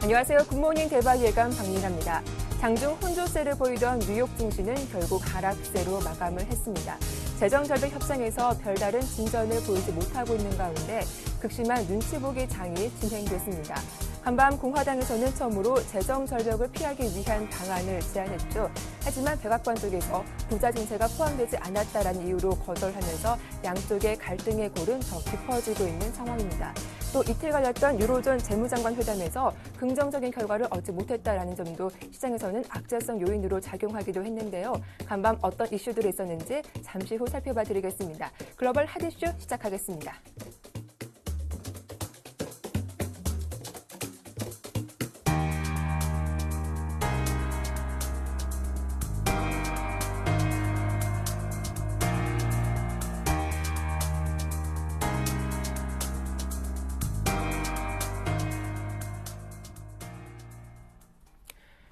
안녕하세요. 굿모닝 대박 예감 박민아입니다. 장중 혼조세를 보이던 뉴욕 증시는 결국 하락세로 마감을 했습니다. 재정절벽 협상에서 별다른 진전을 보이지 못하고 있는 가운데 극심한 눈치보기 장이 진행됐습니다. 한밤 공화당에서는 처음으로 재정절벽을 피하기 위한 방안을 제안했죠. 하지만 백악관 쪽에서 부자 증세가 포함되지 않았다라는 이유로 거절하면서 양쪽의 갈등의 골은 더 깊어지고 있는 상황입니다. 또 이틀 갈렸던 유로존 재무장관 회담에서 긍정적인 결과를 얻지 못했다라는 점도 시장에서는 악재성 요인으로 작용하기도 했는데요. 간밤 어떤 이슈들이 있었는지 잠시 후 살펴봐 드리겠습니다. 글로벌 핫 이슈 시작하겠습니다.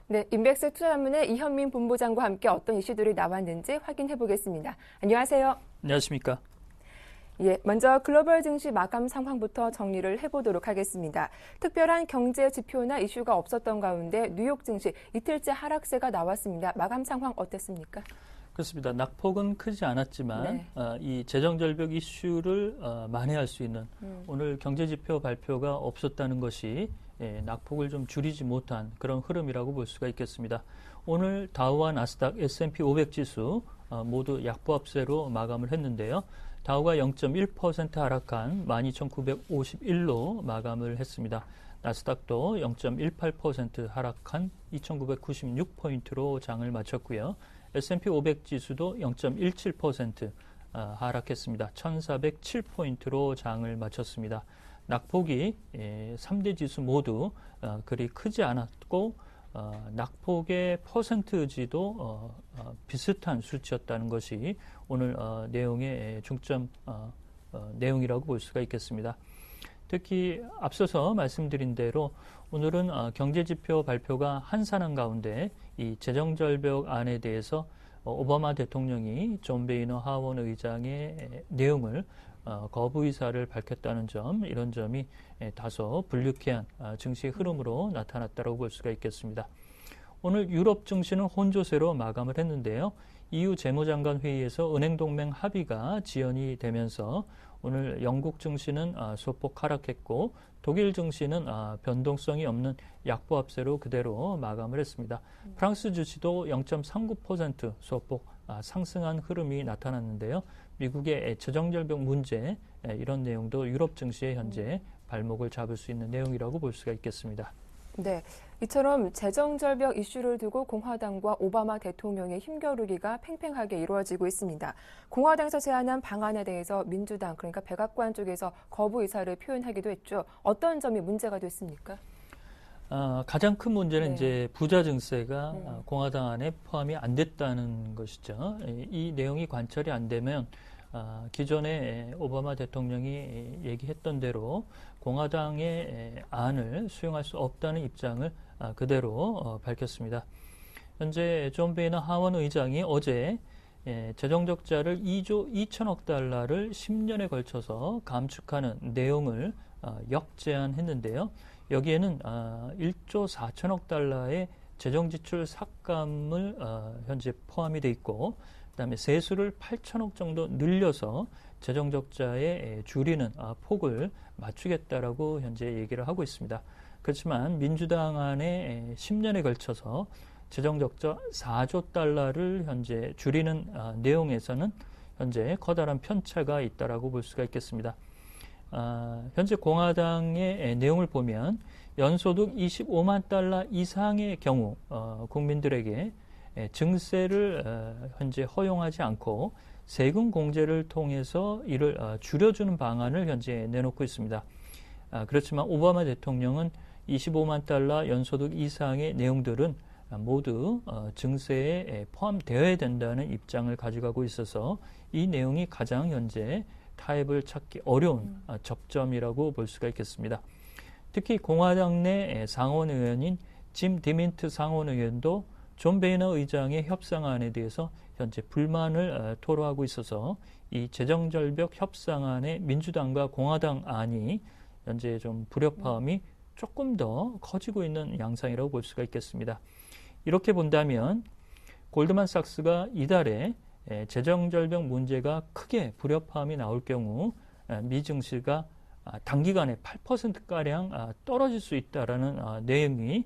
네, 인백스 투자전문의 이현민 본부장과 함께 어떤 이슈들이 나왔는지 확인해 보겠습니다. 안녕하세요. 안녕하십니까. 예, 먼저 글로벌 증시 마감 상황부터 정리를 해보도록 하겠습니다. 특별한 경제 지표나 이슈가 없었던 가운데 뉴욕 증시 이틀째 하락세가 나왔습니다. 마감 상황 어땠습니까? 그렇습니다. 낙폭은 크지 않았지만 네. 이 재정절벽 이슈를 만회할 수 있는 오늘 경제지표 발표가 없었다는 것이 낙폭을 좀 줄이지 못한 그런 흐름이라고 볼 수가 있겠습니다. 오늘 다우와 나스닥, S&P 500 지수 모두 약보합세로 마감을 했는데요. 다우가 0.1% 하락한 12,951로 마감을 했습니다. 나스닥도 0.18% 하락한 2,996포인트로 장을 마쳤고요. S&P 500 지수도 0.17% 하락했습니다. 1,407포인트로 장을 마쳤습니다. 낙폭이 3대 지수 모두 그리 크지 않았고 낙폭의 퍼센트지도 비슷한 수치였다는 것이 오늘 내용의 중점 내용이라고 볼 수가 있겠습니다. 특히 앞서서 말씀드린 대로 오늘은 경제지표 발표가 한산한 가운데 이 재정절벽안에 대해서 오바마 대통령이 존 베이너 하원 의장의 내용을 거부 의사를 밝혔다는 점, 이런 점이 다소 불유쾌한 증시 흐름으로 나타났다고 볼 수가 있겠습니다. 오늘 유럽 증시는 혼조세로 마감을 했는데요. EU 재무장관 회의에서 은행동맹 합의가 지연이 되면서 오늘 영국 증시는 소폭 하락했고 독일 증시는 변동성이 없는 약보합세로 그대로 마감을 했습니다. 프랑스 주시도 0.39% 소폭 상승한 흐름이 나타났는데요. 미국의 재정절벽 문제, 이런 내용도 유럽 증시에 현재 발목을 잡을 수 있는 내용이라고 볼 수가 있겠습니다. 네, 이처럼 재정절벽 이슈를 두고 공화당과 오바마 대통령의 힘겨루기가 팽팽하게 이루어지고 있습니다. 공화당에서 제안한 방안에 대해서 민주당, 그러니까 백악관 쪽에서 거부 의사를 표현하기도 했죠. 어떤 점이 문제가 됐습니까? 가장 큰 문제는 이제 부자 증세가 공화당 안에 포함이 안 됐다는 것이죠. 이 내용이 관철이 안 되면 기존에 오바마 대통령이 얘기했던 대로 공화당의 안을 수용할 수 없다는 입장을 그대로 밝혔습니다. 현재 존 베이너 하원 의장이 어제 재정 적자를 2조 2천억 달러를 10년에 걸쳐서 감축하는 내용을 역제안했는데요. 여기에는 1조 4천억 달러의 재정 지출 삭감을 현재 포함이 돼 있고, 그다음에 세수를 8천억 정도 늘려서 재정 적자에 줄이는 폭을 맞추겠다라고 현재 얘기를 하고 있습니다. 그렇지만 민주당 안에 10년에 걸쳐서 재정 적자 4조 달러를 현재 줄이는 내용에서는 현재 커다란 편차가 있다라고 볼 수가 있겠습니다. 현재 공화당의 내용을 보면 연소득 25만 달러 이상의 경우 국민들에게 증세를 현재 허용하지 않고 세금 공제를 통해서 이를 줄여주는 방안을 현재 내놓고 있습니다. 그렇지만 오바마 대통령은 25만 달러 연소득 이상의 내용들은 모두 증세에 포함되어야 된다는 입장을 가져가고 있어서 이 내용이 가장 현재 타협을 찾기 어려운 접점이라고 볼 수가 있겠습니다. 특히 공화당 내 상원 의원인 짐 디민트 상원 의원도 존 베이너 의장의 협상안에 대해서 현재 불만을 토로하고 있어서 이 재정절벽 협상안의 민주당과 공화당 안이 현재 좀 불협화음이 조금 더 커지고 있는 양상이라고 볼 수가 있겠습니다. 이렇게 본다면 골드만삭스가 이달에 재정절벽 문제가 크게 불협화음이 나올 경우 미 증시가 단기간에 8%가량 떨어질 수 있다라는 내용이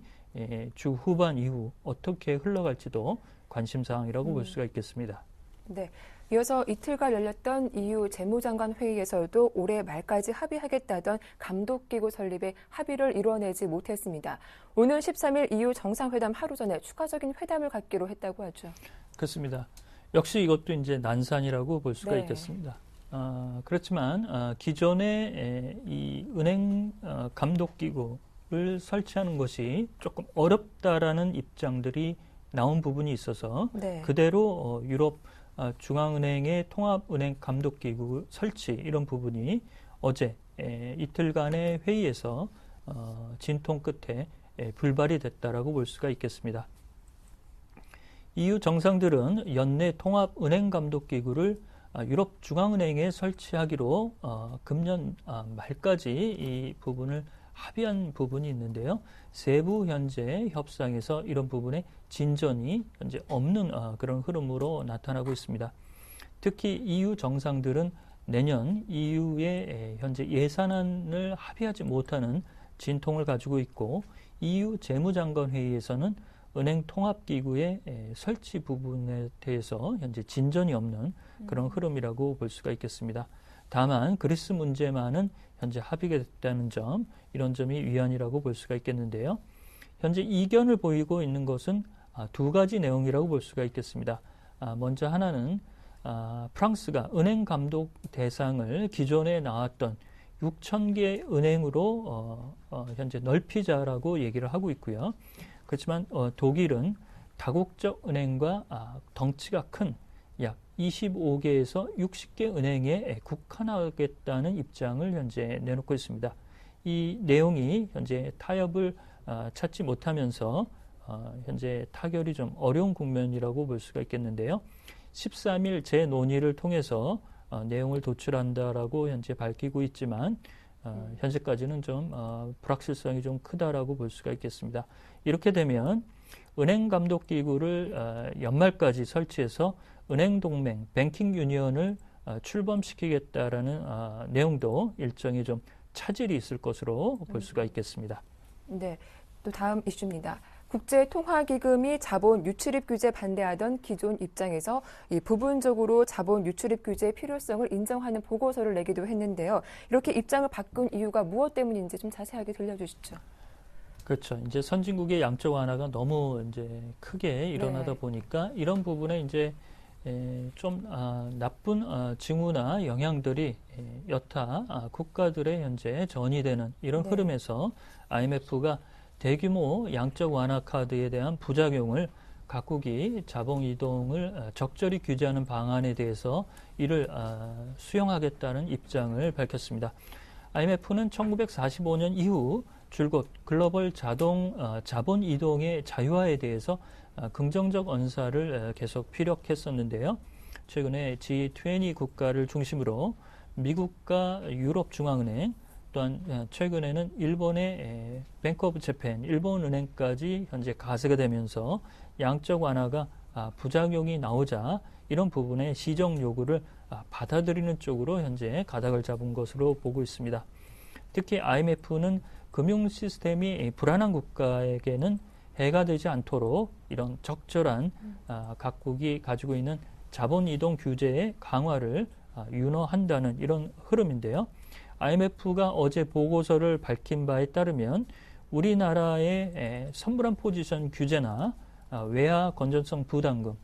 주 후반 이후 어떻게 흘러갈지도 관심사항이라고 볼 수가 있겠습니다. 네. 이어서 이틀간 열렸던 EU 재무장관 회의에서도 올해 말까지 합의하겠다던 감독기구 설립에 합의를 이뤄내지 못했습니다. 오는 13일 EU 정상회담 하루 전에 추가적인 회담을 갖기로 했다고 하죠. 그렇습니다. 역시 이것도 이제 난산이라고 볼 수가 네. 있겠습니다. 그렇지만 기존의 이 은행 감독기구를 설치하는 것이 조금 어렵다라는 입장들이 나온 부분이 있어서 네. 그대로 유럽 중앙은행의 통합은행 감독기구 설치 이런 부분이 어제 이틀간의 회의에서 진통 끝에 불발이 됐다라고 볼 수가 있겠습니다. EU 정상들은 연내 통합은행 감독기구를 유럽 중앙은행에 설치하기로 금년 말까지 이 부분을 합의한 부분이 있는데요. 세부 현재 협상에서 이런 부분에 진전이 현재 없는 그런 흐름으로 나타나고 있습니다. 특히 EU 정상들은 내년 EU의 현재 예산안을 합의하지 못하는 진통을 가지고 있고 EU 재무장관 회의에서는 은행 통합기구의 설치 부분에 대해서 현재 진전이 없는 그런 흐름이라고 볼 수가 있겠습니다. 다만 그리스 문제만은 현재 합의가 됐다는 점, 이런 점이 위안이라고 볼 수가 있겠는데요. 현재 이견을 보이고 있는 것은 두 가지 내용이라고 볼 수가 있겠습니다. 먼저 하나는 프랑스가 은행 감독 대상을 기존에 나왔던 6,000개 은행으로 현재 넓히자라고 얘기를 하고 있고요. 그렇지만 독일은 다국적 은행과 덩치가 큰 약 25개에서 60개 은행에 국한하겠다는 입장을 현재 내놓고 있습니다. 이 내용이 현재 타협을 찾지 못하면서 현재 타결이 좀 어려운 국면이라고 볼 수가 있겠는데요. 13일 재논의를 통해서 내용을 도출한다라고 현재 밝히고 있지만 현재까지는 좀 불확실성이 좀 크다라고 볼 수가 있겠습니다. 이렇게 되면 은행감독기구를 연말까지 설치해서 은행동맹, 뱅킹 유니언을 출범시키겠다라는 내용도 일정이 좀 차질이 있을 것으로 볼 수가 있겠습니다. 네, 또 다음 이슈입니다. 국제통화기금이 자본 유출입 규제 반대하던 기존 입장에서 이 부분적으로 자본 유출입 규제의 필요성을 인정하는 보고서를 내기도 했는데요. 이렇게 입장을 바꾼 이유가 무엇 때문인지 좀 자세하게 들려주시죠. 그렇죠. 이제 선진국의 양적 완화가 너무 이제 크게 일어나다 보니까 이런 부분에 이제 좀 나쁜 징후나 영향들이 여타 국가들의 현재 전이되는 이런 흐름에서 IMF가 대규모 양적 완화 카드에 대한 부작용을 각국이 자본 이동을 적절히 규제하는 방안에 대해서 이를 수용하겠다는 입장을 밝혔습니다. IMF는 1945년 이후 줄곧 글로벌 자본 이동의 자유화에 대해서 긍정적 언사를 계속 피력했었는데요. 최근에 G20 국가를 중심으로 미국과 유럽 중앙은행 또한 최근에는 일본의 뱅크 오브 재팬, 일본은행까지 현재 가세가 되면서 양적 완화가 부작용이 나오자 이런 부분의 시정 요구를 받아들이는 쪽으로 현재 가닥을 잡은 것으로 보고 있습니다. 특히 IMF는 금융 시스템이 불안한 국가에게는 해가 되지 않도록 이런 적절한 각국이 가지고 있는 자본 이동 규제의 강화를 윤허한다는 이런 흐름인데요. IMF가 어제 보고서를 밝힌 바에 따르면 우리나라의 선불한 포지션 규제나 외화 건전성 부담금,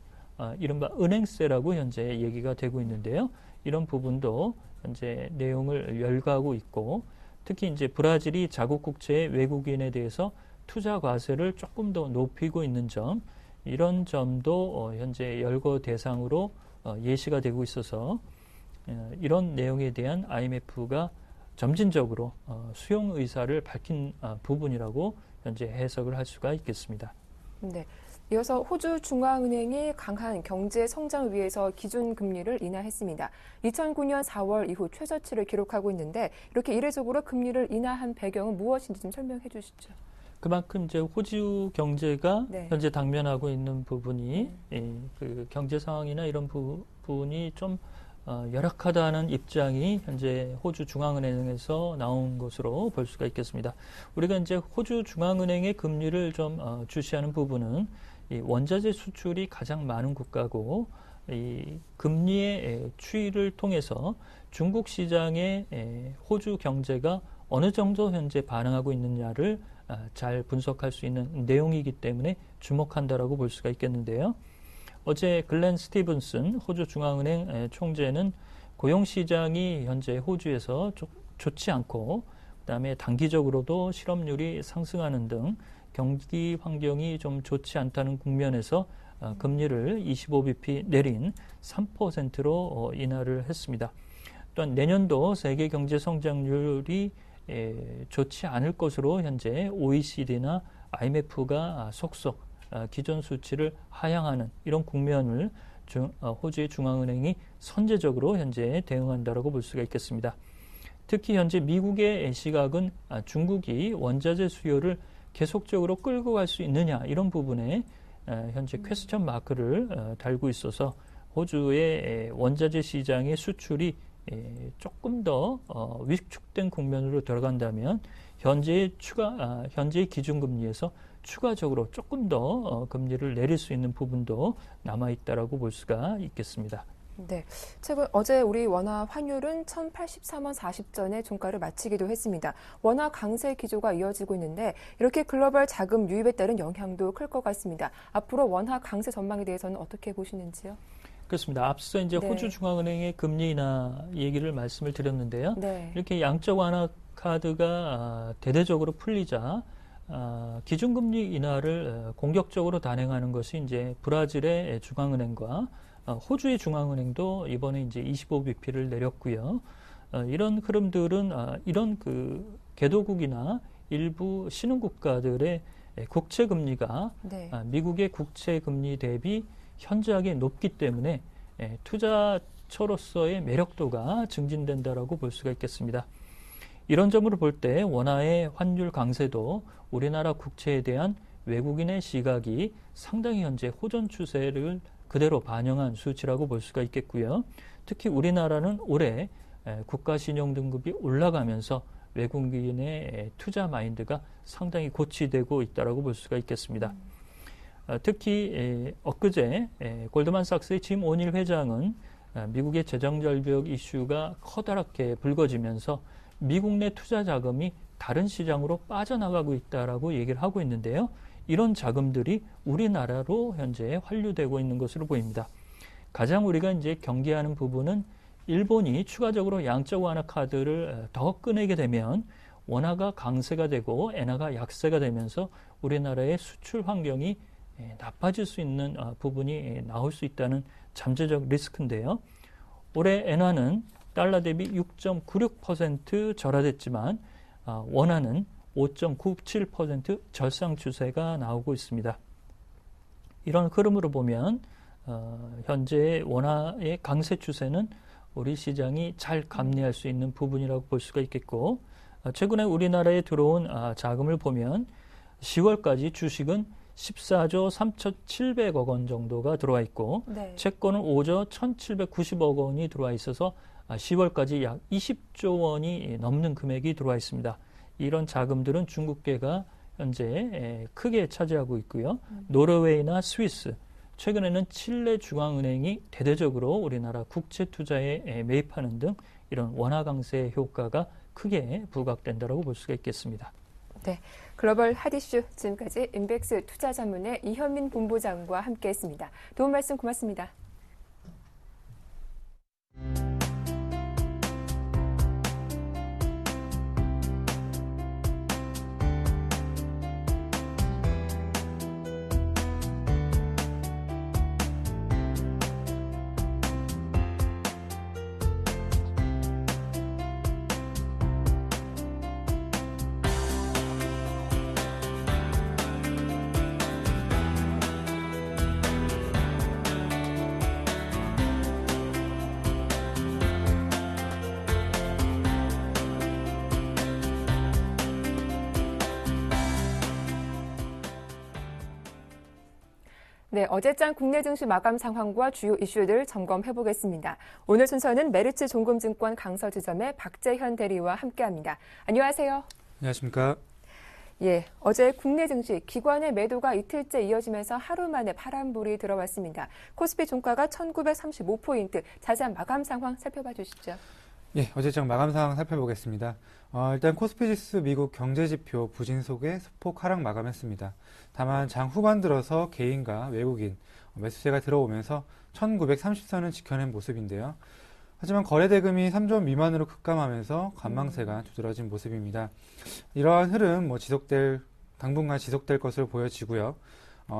이른바 은행세라고 현재 얘기가 되고 있는데요. 이런 부분도 현재 내용을 열거하고 있고, 특히 이제 브라질이 자국 국채의 외국인에 대해서 투자 과세를 조금 더 높이고 있는 점, 이런 점도 현재 열거 대상으로 예시가 되고 있어서 이런 내용에 대한 IMF가 점진적으로 수용 의사를 밝힌 부분이라고 현재 해석을 할 수가 있겠습니다. 네. 이어서 호주 중앙은행이 강한 경제 성장 위해서 기준금리를 인하했습니다. 2009년 4월 이후 최저치를 기록하고 있는데 이렇게 이례적으로 금리를 인하한 배경은 무엇인지 좀 설명해 주시죠. 그만큼 이제 호주 경제가 네. 현재 당면하고 있는 부분이 그 경제 상황이나 이런 부분이 좀 열악하다는 입장이 현재 호주 중앙은행에서 나온 것으로 볼 수가 있겠습니다. 우리가 이제 호주 중앙은행의 금리를 좀 주시하는 부분은 이 원자재 수출이 가장 많은 국가고 이 금리의 추이를 통해서 중국 시장에 호주 경제가 어느 정도 현재 반응하고 있느냐를 잘 분석할 수 있는 내용이기 때문에 주목한다라고 볼 수가 있겠는데요. 어제 글렌 스티븐슨 호주 중앙은행 총재는 고용시장이 현재 호주에서 좋지 않고 그다음에 단기적으로도 실업률이 상승하는 등 경기 환경이 좀 좋지 않다는 국면에서 금리를 25bp 내린 3%로 인하를 했습니다. 또한 내년도 세계 경제 성장률이 좋지 않을 것으로 현재 OECD나 IMF가 속속 기존 수치를 하향하는 이런 국면을 호주의 중앙은행이 선제적으로 현재 대응한다라고 볼 수가 있겠습니다. 특히 현재 미국의 시각은 중국이 원자재 수요를 계속적으로 끌고 갈 수 있느냐 이런 부분에 현재 퀘스천 마크를 달고 있어서 호주의 원자재 시장의 수출이 조금 더 위축된 국면으로 들어간다면 현재의 기준금리에서 추가적으로 조금 더 금리를 내릴 수 있는 부분도 남아 있다라고 볼 수가 있겠습니다. 네, 어제 우리 원화 환율은 1,083원 40전에 종가를 마치기도 했습니다. 원화 강세 기조가 이어지고 있는데 이렇게 글로벌 자금 유입에 따른 영향도 클 것 같습니다. 앞으로 원화 강세 전망에 대해서는 어떻게 보시는지요? 그렇습니다. 앞서 이제 네. 호주 중앙은행의 금리 인하 얘기를 말씀을 드렸는데요. 네. 이렇게 양적 완화 카드가 대대적으로 풀리자 기준금리 인하를 공격적으로 단행하는 것이 이제 브라질의 중앙은행과 호주의 중앙은행도 이번에 이제 25bp를 내렸고요. 이런 흐름들은 이런 그 개도국이나 일부 신흥국가들의 국채 금리가 네. 미국의 국채 금리 대비 현저하게 높기 때문에 투자처로서의 매력도가 증진된다라고 볼 수가 있겠습니다. 이런 점으로 볼 때 원화의 환율 강세도 우리나라 국채에 대한 외국인의 시각이 상당히 현재 호전 추세를 그대로 반영한 수치라고 볼 수가 있겠고요. 특히 우리나라는 올해 국가 신용 등급이 올라가면서 외국인의 투자 마인드가 상당히 고취되고 있다라고 볼 수가 있겠습니다. 특히 엊그제 골드만삭스의 짐 오닐 회장은 미국의 재정 절벽 이슈가 커다랗게 불거지면서 미국 내 투자 자금이 다른 시장으로 빠져나가고 있다라고 얘기를 하고 있는데요. 이런 자금들이 우리나라로 현재 환류되고 있는 것으로 보입니다. 가장 우리가 이제 경계하는 부분은 일본이 추가적으로 양적 완화 카드를 더 꺼내게 되면 원화가 강세가 되고 엔화가 약세가 되면서 우리나라의 수출 환경이 나빠질 수 있는 부분이 나올 수 있다는 잠재적 리스크인데요. 올해 엔화는 달러 대비 6.96% 절하됐지만 원화는 5.97% 절상 추세가 나오고 있습니다. 이런 흐름으로 보면 현재 원화의 강세 추세는 우리 시장이 잘 감내할 수 있는 부분이라고 볼 수가 있겠고 최근에 우리나라에 들어온 자금을 보면 10월까지 주식은 14조 3,700억 원 정도가 들어와 있고 네. 채권은 5조 1,790억 원이 들어와 있어서 10월까지 약 20조 원이 넘는 금액이 들어와 있습니다. 이런 자금들은 중국계가 현재 크게 차지하고 있고요. 노르웨이나 스위스, 최근에는 칠레 중앙은행이 대대적으로 우리나라 국채 투자에 매입하는 등 이런 원화 강세 효과가 크게 부각된다고 볼 수가 있겠습니다. 네, 글로벌 핫이슈 지금까지 인백스 투자자문의 이현민 본부장과 함께했습니다. 도움 말씀 고맙습니다. 네, 어제장 국내 증시 마감 상황과 주요 이슈들 점검해 보겠습니다. 오늘 순서는 메리츠 종금증권 강서지점의 박재현 대리와 함께합니다. 안녕하세요. 안녕하십니까. 예, 어제 국내 증시 기관의 매도가 이틀째 이어지면서 하루 만에 파란불이 들어왔습니다. 코스피 종가가 1935포인트, 자세한 마감 상황 살펴봐 주시죠. 예, 어제장 마감 상황 살펴보겠습니다. 일단 코스피 지수 미국 경제지표 부진 속에 소폭 하락 마감했습니다. 다만 장 후반 들어서 개인과 외국인 매수세가 들어오면서 1930선을 지켜낸 모습인데요. 하지만 거래대금이 3조 원 미만으로 급감하면서 관망세가 두드러진 모습입니다. 이러한 흐름 당분간 지속될 것으로 보여지고요.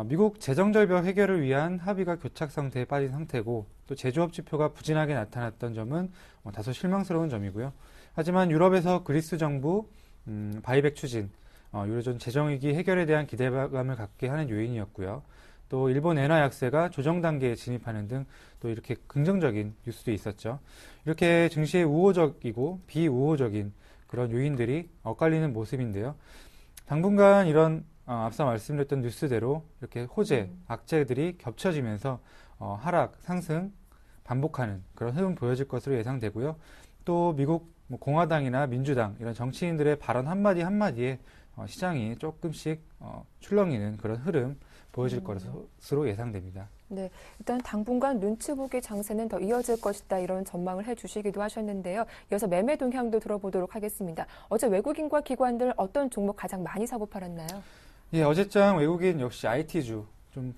미국 재정절벽 해결을 위한 합의가 교착 상태에 빠진 상태고 또 제조업 지표가 부진하게 나타났던 점은 다소 실망스러운 점이고요. 하지만 유럽에서 그리스 정부 바이백 추진, 유로존 재정위기 해결에 대한 기대감을 갖게 하는 요인이었고요. 또 일본 엔화 약세가 조정 단계에 진입하는 등 또 이렇게 긍정적인 뉴스도 있었죠. 이렇게 증시의 우호적이고 비우호적인 그런 요인들이 엇갈리는 모습인데요. 당분간 이런 앞서 말씀드렸던 뉴스대로 이렇게 호재, 악재들이 겹쳐지면서 하락, 상승 반복하는 그런 흐름 보여질 것으로 예상되고요. 또 미국 공화당이나 민주당 이런 정치인들의 발언 한마디 한마디에 시장이 조금씩 출렁이는 그런 흐름 보여질 것으로 예상됩니다. 네, 일단 당분간 눈치 보기 장세는 더 이어질 것이다 이런 전망을 해주시기도 하셨는데요. 이어서 매매 동향도 들어보도록 하겠습니다. 어제 외국인과 기관들 어떤 종목 가장 많이 사고 팔았나요? 예, 어제장 외국인 역시 IT주 좀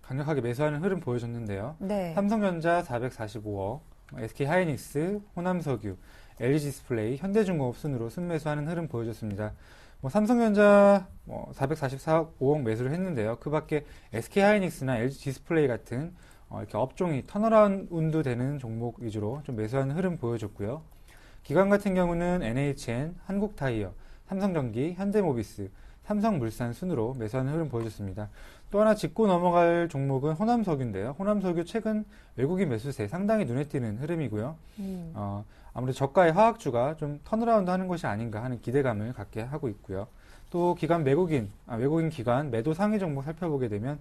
강력하게 매수하는 흐름 보여줬는데요. 네. 삼성전자 445억, SK하이닉스, 호남석유, LG디스플레이, 현대중공업 순으로 순매수하는 흐름 보여줬습니다. 삼성전자 444억 매수를 했는데요. 그 밖에 SK하이닉스나 LG디스플레이 같은 이렇게 업종이 턴어라운드 되는 종목 위주로 좀 매수하는 흐름 보여줬고요. 기관 같은 경우는 NHN, 한국타이어, 삼성전기, 현대모비스, 삼성물산 순으로 매수하는 흐름 보여줬습니다. 또 하나 짚고 넘어갈 종목은 호남석유인데요. 호남석유 최근 외국인 매수세 상당히 눈에 띄는 흐름이고요. 아무래도 저가의 화학주가 좀 턴어라운드 하는 것이 아닌가 하는 기대감을 갖게 하고 있고요. 또 외국인 기관 매도 상위 종목 살펴보게 되면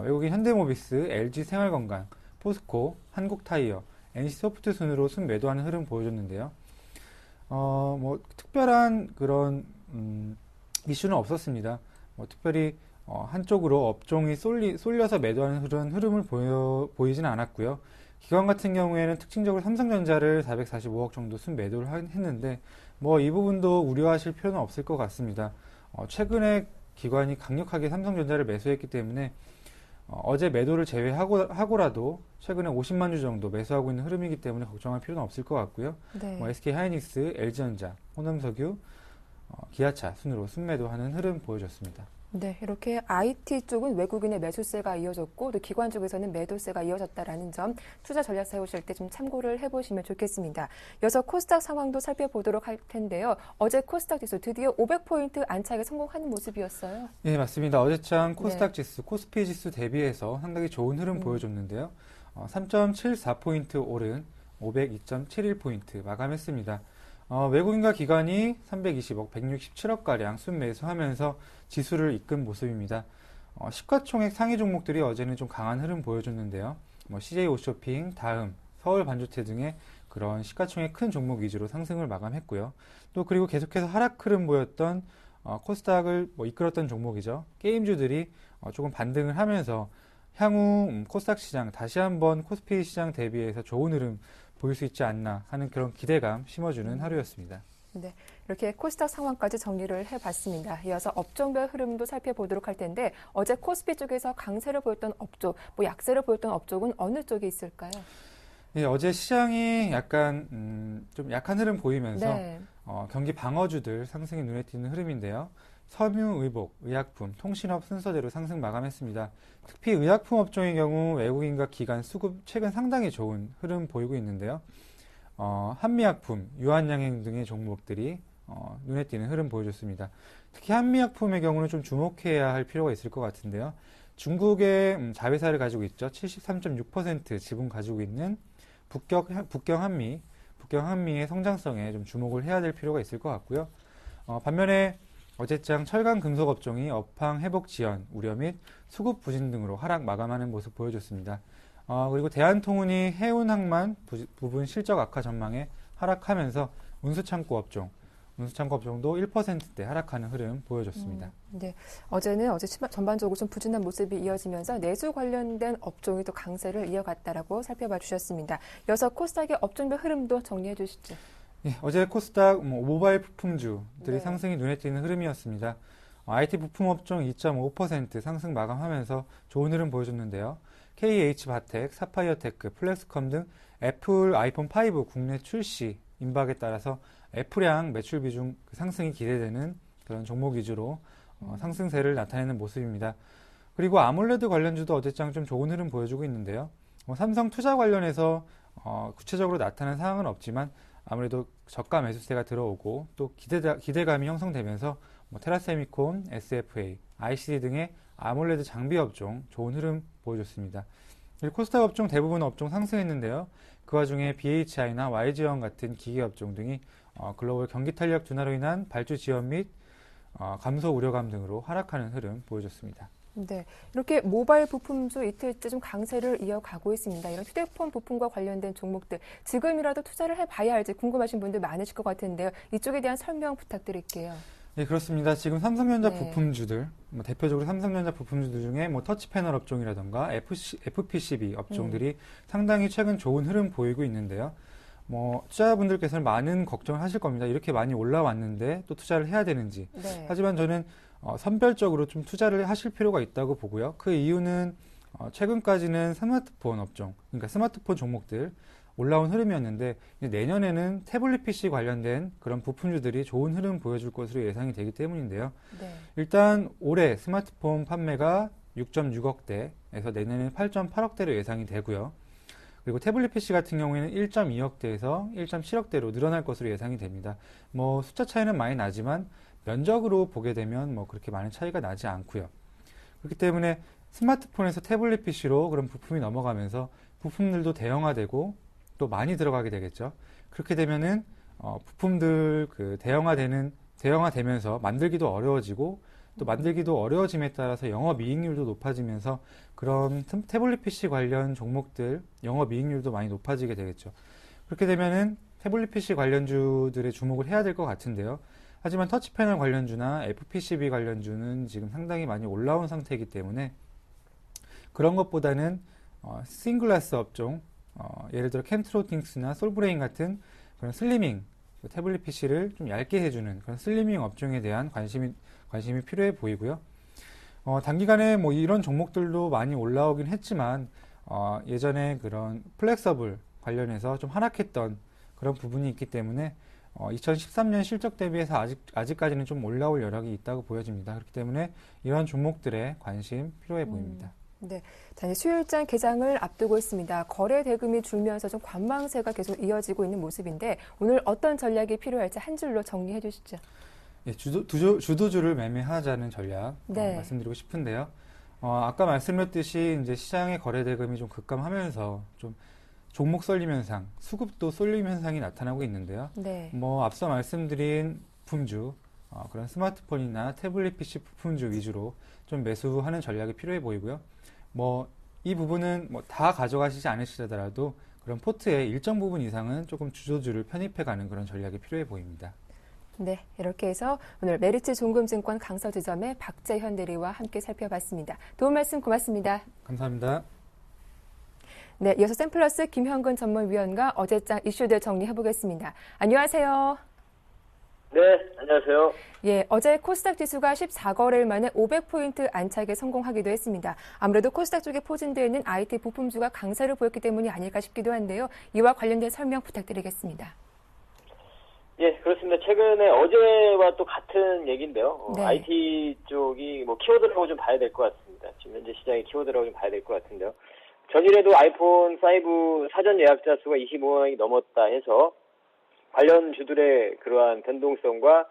외국인 현대모비스, LG생활건강, 포스코, 한국타이어, NC소프트 순으로 순매도하는 흐름 보여줬는데요. 특별한 그런 이슈는 없었습니다. 특별히 한쪽으로 업종이 쏠려서 매도하는 그런 흐름을 보이지는 않았고요. 기관 같은 경우에는 특징적으로 삼성전자를 445억 정도 순매도를 했는데 이 부분도 우려하실 필요는 없을 것 같습니다. 최근에 기관이 강력하게 삼성전자를 매수했기 때문에 어제 매도를 제외하고라도 최근에 50만 주 정도 매수하고 있는 흐름이기 때문에 걱정할 필요는 없을 것 같고요. 네. SK하이닉스, LG전자, 호남석유, 기아차 순으로 순매도하는 흐름 보여줬습니다. 네, 이렇게 IT 쪽은 외국인의 매수세가 이어졌고 또 기관 쪽에서는 매도세가 이어졌다라는 점 투자 전략 세우실 때 좀 참고를 해보시면 좋겠습니다. 이어서 코스닥 상황도 살펴보도록 할 텐데요. 어제 코스닥 지수 드디어 500포인트 안착에 성공하는 모습이었어요. 네, 맞습니다. 어제장 코스닥 지수, 코스피 지수 대비해서 상당히 좋은 흐름 보여줬는데요. 3.74포인트 오른 502.71포인트 마감했습니다. 외국인과 기관이 320억, 167억가량 순매수하면서 지수를 이끈 모습입니다. 시가총액 상위 종목들이 어제는 좀 강한 흐름 보여줬는데요. CJ 오쇼핑, 다음, 서울 반도체 등의 그런 시가총액 큰 종목 위주로 상승을 마감했고요. 또 그리고 계속해서 하락 흐름 보였던 코스닥을 이끌었던 종목이죠. 게임주들이 조금 반등을 하면서 향후 코스닥 시장, 다시 한번 코스피 시장 대비해서 좋은 흐름 보일 수 있지 않나 하는 그런 기대감 심어주는 하루였습니다. 네, 이렇게 코스닥 상황까지 정리를 해봤습니다. 이어서 업종별 흐름도 살펴보도록 할 텐데 어제 코스피 쪽에서 강세를 보였던 업종, 약세를 보였던 업종은 어느 쪽에 있을까요? 네, 어제 시장이 약간 좀 약한 흐름 보이면서 네. 경기 방어주들 상승이 눈에 띄는 흐름인데요. 섬유, 의복, 의약품, 통신업 순서대로 상승 마감했습니다. 특히 의약품 업종의 경우 외국인과 기관 수급 최근 상당히 좋은 흐름 보이고 있는데요. 한미약품, 유한양행 등의 종목들이 눈에 띄는 흐름 보여줬습니다. 특히 한미약품의 경우는 좀 주목해야 할 필요가 있을 것 같은데요. 중국의 자회사를 가지고 있죠. 73.6% 지분 가지고 있는 북경 한미의 성장성에 좀 주목을 해야 될 필요가 있을 것 같고요. 반면에 어제장 철강 금속 업종이 업황 회복 지연, 우려 및 수급 부진 등으로 하락 마감하는 모습 보여줬습니다. 그리고 대한통운이 해운 항만 부분 실적 악화 전망에 하락하면서 운수창고 업종도 1%대 하락하는 흐름 보여줬습니다. 네, 어제는 전반적으로 좀 부진한 모습이 이어지면서 내수 관련된 업종이 또 강세를 이어갔다라고 살펴봐 주셨습니다. 이어서 코스닥의 업종별 흐름도 정리해 주시죠. 예, 어제 코스닥 모바일 부품주들이 네. 상승이 눈에 띄는 흐름이었습니다. IT 부품 업종 2.5% 상승 마감하면서 좋은 흐름 보여줬는데요. KH바텍, 사파이어테크, 플렉스컴 등 애플 아이폰 5 국내 출시 임박에 따라서 애플향 매출 비중 상승이 기대되는 그런 종목 위주로 상승세를 나타내는 모습입니다. 그리고 아몰레드 관련주도 어제장 좀 좋은 흐름 보여주고 있는데요. 삼성 투자 관련해서 구체적으로 나타난 사항은 없지만 아무래도 저가 매수세가 들어오고 또 기대감이 형성되면서 테라세미콘, SFA, ICD 등의 아몰레드 장비 업종 좋은 흐름 보여줬습니다. 코스닥 업종 대부분 업종 상승했는데요. 그 와중에 BHI나 YG원 같은 기계 업종 등이 글로벌 경기 탄력 둔화로 인한 발주 지연 및 감소 우려감 등으로 하락하는 흐름 보여줬습니다. 네, 이렇게 모바일 부품주 이틀째 좀 강세를 이어가고 있습니다. 이런 휴대폰 부품과 관련된 종목들 지금이라도 투자를 해봐야 할지 궁금하신 분들 많으실 것 같은데요. 이쪽에 대한 설명 부탁드릴게요. 네, 그렇습니다. 지금 삼성전자 네. 부품주들, 대표적으로 삼성전자 부품주들 중에 터치 패널 업종이라던가 FPCB 업종들이 상당히 최근 좋은 흐름 보이고 있는데요. 투자자분들께서는 많은 걱정을 하실 겁니다. 이렇게 많이 올라왔는데 또 투자를 해야 되는지. 네. 하지만 저는 선별적으로 좀 투자를 하실 필요가 있다고 보고요. 그 이유는 최근까지는 스마트폰 업종, 그러니까 스마트폰 종목들 올라온 흐름이었는데 내년에는 태블릿 PC 관련된 그런 부품주들이 좋은 흐름 보여줄 것으로 예상이 되기 때문인데요. 네. 일단 올해 스마트폰 판매가 6.6억대에서 내년에 8.8억대로 예상이 되고요. 그리고 태블릿 PC 같은 경우에는 1.2억대에서 1.7억대로 늘어날 것으로 예상이 됩니다. 숫자 차이는 많이 나지만 면적으로 보게 되면 그렇게 많은 차이가 나지 않고요. 그렇기 때문에 스마트폰에서 태블릿 PC로 그런 부품이 넘어가면서 부품들도 대형화되고 또 많이 들어가게 되겠죠. 그렇게 되면은 부품들 대형화되면서 만들기도 어려워지고 또 만들기도 어려워짐에 따라서 영업이익률도 높아지면서 그런 태블릿 PC 관련 종목들 영업이익률도 많이 높아지게 되겠죠. 그렇게 되면은 태블릿 PC 관련주들의 주목을 해야 될 것 같은데요. 하지만 터치패널 관련주나 FPCB 관련주는 지금 상당히 많이 올라온 상태이기 때문에 그런 것보다는 싱글라스 업종, 예를 들어 캠트로팅스나 솔브레인 같은 그런 슬리밍, 태블릿 PC를 좀 얇게 해주는 그런 슬리밍 업종에 대한 관심이 필요해 보이고요. 단기간에 이런 종목들도 많이 올라오긴 했지만 예전에 그런 플렉서블 관련해서 좀 하락했던 그런 부분이 있기 때문에 2013년 실적 대비해서 아직까지는 좀 올라올 여력이 있다고 보여집니다. 그렇기 때문에 이런 종목들에 관심 필요해 보입니다. 네, 자, 이제 수요일장 개장을 앞두고 있습니다. 거래 대금이 줄면서 좀 관망세가 계속 이어지고 있는 모습인데 오늘 어떤 전략이 필요할지 한 줄로 정리해 주시죠. 예, 주도주를 매매하자는 전략 네. 말씀드리고 싶은데요. 아까 말씀드렸듯이 이제 시장의 거래 대금이 좀 급감하면서 좀 종목 쏠림 현상, 수급도 쏠림 현상이 나타나고 있는데요. 네. 앞서 말씀드린 부품주, 그런 스마트폰이나 태블릿 PC 부품주 위주로 좀 매수하는 전략이 필요해 보이고요. 이 부분은 다 가져가시지 않으시더라도 그런 포트의 일정 부분 이상은 조금 주도주를 편입해가는 그런 전략이 필요해 보입니다. 네, 이렇게 해서 오늘 메리츠 종금증권 강서지점의 박재현 대리와 함께 살펴봤습니다. 도움 말씀 고맙습니다. 감사합니다. 네, 이어서 샘플러스 김현근 전문위원과 어제장 이슈들 정리해보겠습니다. 안녕하세요. 네, 안녕하세요. 예, 어제 코스닥 지수가 14거래일 만에 500포인트 안착에 성공하기도 했습니다. 아무래도 코스닥 쪽에 포진되어 있는 IT 부품주가 강세를 보였기 때문이 아닐까 싶기도 한데요. 이와 관련된 설명 부탁드리겠습니다. 예, 그렇습니다. 최근에 어제와 또 같은 얘기인데요. 네. IT 쪽이 키워드라고 좀 봐야 될 것 같습니다. 지금 현재 시장의 키워드라고 좀 봐야 될 것 같은데요. 전일에도 아이폰 5 사전 예약자 수가 25만이 넘었다 해서 관련 주들의 그러한 변동성과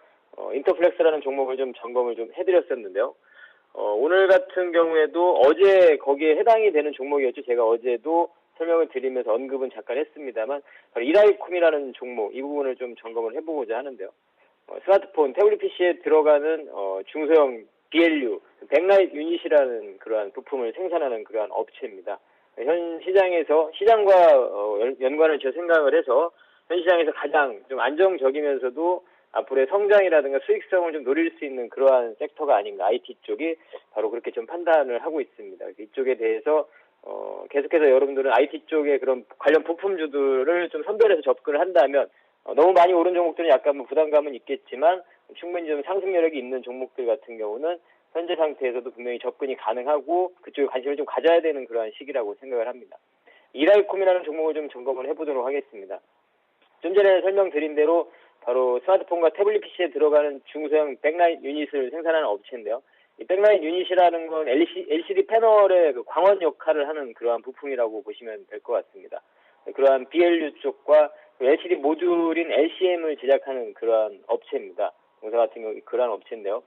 인터플렉스라는 종목을 좀 점검을 좀 해드렸었는데요. 오늘 같은 경우에도 어제 거기에 해당이 되는 종목이었죠. 제가 어제도 설명을 드리면서 언급은 잠깐 했습니다만 바로 이라이콤이라는 종목 이 부분을 좀 점검을 해보고자 하는데요. 스마트폰, 태블릿 PC에 들어가는 중소형 BLU, 백라이트 유닛이라는 그러한 부품을 생산하는 그러한 업체입니다. 현 시장에서 시장과 연관을 지어 생각을 해서 현 시장에서 가장 좀 안정적이면서도 앞으로의 성장이라든가 수익성을 좀 노릴 수 있는 그러한 섹터가 아닌가, IT 쪽이 바로 그렇게 좀 판단을 하고 있습니다. 이쪽에 대해서 계속해서 여러분들은 IT 쪽의 그런 관련 부품주들을 좀 선별해서 접근을 한다면 너무 많이 오른 종목들은 약간 부담감은 있겠지만 충분히 좀 상승 여력이 있는 종목들 같은 경우는 현재 상태에서도 분명히 접근이 가능하고 그쪽에 관심을 좀 가져야 되는 그러한 시기라고 생각을 합니다. 이라이콤이라는 종목을 좀 점검을 해보도록 하겠습니다. 좀 전에 설명드린 대로 바로 스마트폰과 태블릿 PC에 들어가는 중소형 백라이트 유닛을 생산하는 업체인데요. 이 백라이트 유닛이라는 건 LCD 패널의 그 광원 역할을 하는 그러한 부품이라고 보시면 될 것 같습니다. 그러한 BLU 쪽과 LCD 모듈인 LCM을 제작하는 그러한 업체입니다. 공사 같은 경우 그러한 업체인데요.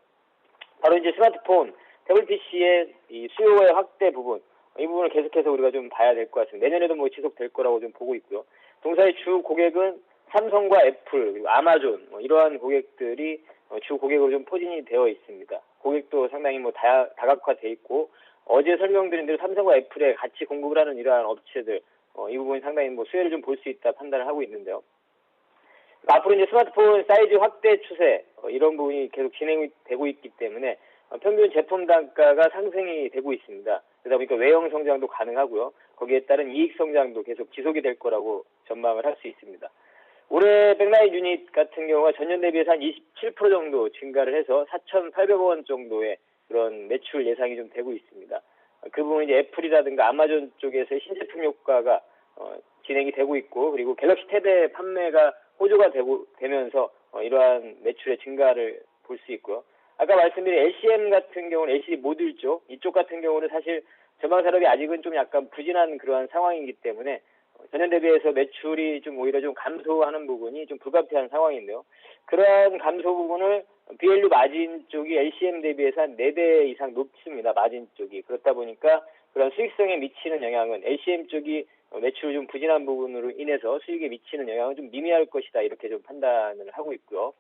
바로 이제 스마트폰, 태블릿 PC의 이 수요의 확대 부분, 이 부분을 계속해서 우리가 좀 봐야 될 것 같습니다. 내년에도 지속될 거라고 좀 보고 있고요. 동사의 주 고객은 삼성과 애플, 그리고 아마존, 이러한 고객들이 주 고객으로 좀 포진이 되어 있습니다. 고객도 상당히 다각화되어 있고, 어제 설명드린 대로 삼성과 애플에 같이 공급을 하는 이러한 업체들, 이 부분이 상당히 수혜를 좀 볼 수 있다 판단을 하고 있는데요. 앞으로 이제 스마트폰 사이즈 확대 추세, 이런 부분이 계속 진행이 되고 있기 때문에 평균 제품 단가가 상승이 되고 있습니다. 그러다 보니까 외형 성장도 가능하고요. 거기에 따른 이익 성장도 계속 지속이 될 거라고 전망을 할 수 있습니다. 올해 백라이트 유닛 같은 경우가 전년 대비해서 한 27% 정도 증가를 해서 4,800억 원 정도의 그런 매출 예상이 좀 되고 있습니다. 그 부분은 이제 애플이라든가 아마존 쪽에서의 신제품 효과가 진행이 되고 있고, 그리고 갤럭시 탭의 판매가 호조가 되면서 이러한 매출의 증가를 볼 수 있고요. 아까 말씀드린 LCM 같은 경우는 LCD 모듈 쪽, 이쪽 같은 경우는 사실 전방 산업이 아직은 좀 약간 부진한 그러한 상황이기 때문에 전년 대비해서 매출이 좀 오히려 좀 감소하는 부분이 좀 불가피한 상황인데요. 그러한 감소 부분을 BLU 마진 쪽이 LCM 대비해서 한 4배 이상 높습니다. 마진 쪽이. 그렇다 보니까 그런 수익성에 미치는 영향은 LCM 쪽이 매출이 좀 부진한 부분으로 인해서 수익에 미치는 영향은 좀 미미할 것이다. 이렇게 좀 판단을 하고 있고요.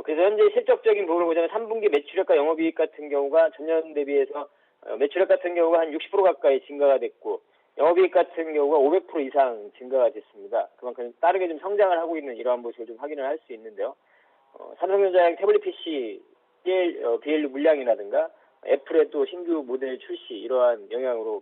그래서 현재 실적적인 부분을 보자면 3분기 매출액과 영업이익 같은 경우가 전년 대비해서 매출액 같은 경우가 한 60% 가까이 증가가 됐고, 영업이익 같은 경우가 500% 이상 증가가 됐습니다. 그만큼 빠르게 좀 성장을 하고 있는 이러한 모습을 좀 확인을 할 수 있는데요. 삼성전자의 태블릿 PC BLU 물량이라든가 애플의 또 신규 모델 출시, 이러한 영향으로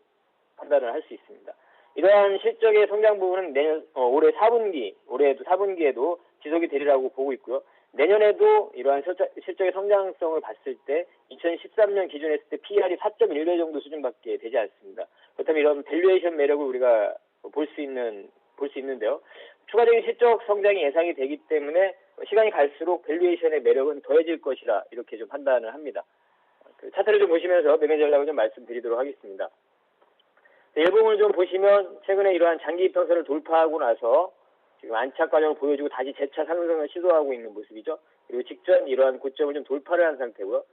판단을 할 수 있습니다. 이러한 실적의 성장 부분은 올해 4분기, 올해도 4분기에도 지속이 되리라고 보고 있고요. 내년에도 이러한 실적의 성장성을 봤을 때 2013년 기준에 했을 때 PER이 4.1배 정도 수준밖에 되지 않습니다. 그렇다면 이런 밸류에이션 매력을 우리가 볼 수 있는데요. 추가적인 실적 성장이 예상이 되기 때문에 시간이 갈수록 밸류에이션의 매력은 더해질 것이라 이렇게 좀 판단을 합니다. 그 차트를 좀 보시면서 매매 전략을 좀 말씀드리도록 하겠습니다. 일봉을 좀 보시면 최근에 이러한 장기 이평선을 돌파하고 나서 지금 안착 과정을 보여주고 다시 재차 상승을 시도하고 있는 모습이죠. 그리고 직전 이러한 고점을 좀 돌파를 한 상태고요.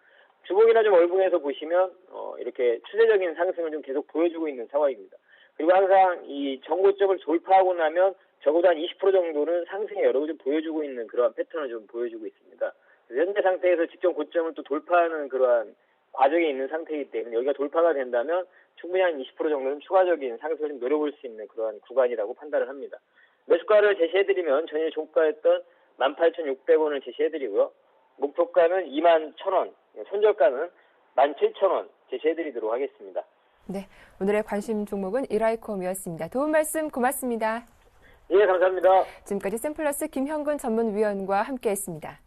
주봉이나 좀 월봉에서 보시면 이렇게 추세적인 상승을 좀 계속 보여주고 있는 상황입니다. 그리고 항상 이 전고점을 돌파하고 나면 적어도 한 20% 정도는 상승의 여력을 좀 보여주고 있는 그러한 패턴을 좀 보여주고 있습니다. 그래서 현재 상태에서 직전 고점을 또 돌파하는 그러한 과정에 있는 상태이기 때문에 여기가 돌파가 된다면 충분히 한 20% 정도는 추가적인 상승을 좀 노려볼 수 있는 그러한 구간이라고 판단을 합니다. 매수가를 제시해드리면 전일 종가였던 18,600원을 제시해드리고요. 목표가는 21,000원, 손절가는 17,000원 제시해드리도록 하겠습니다. 네, 오늘의 관심 종목은 이라이콤이었습니다. 도움 말씀 고맙습니다. 예, 감사합니다. 지금까지 샘플러스 김형근 전문위원과 함께했습니다.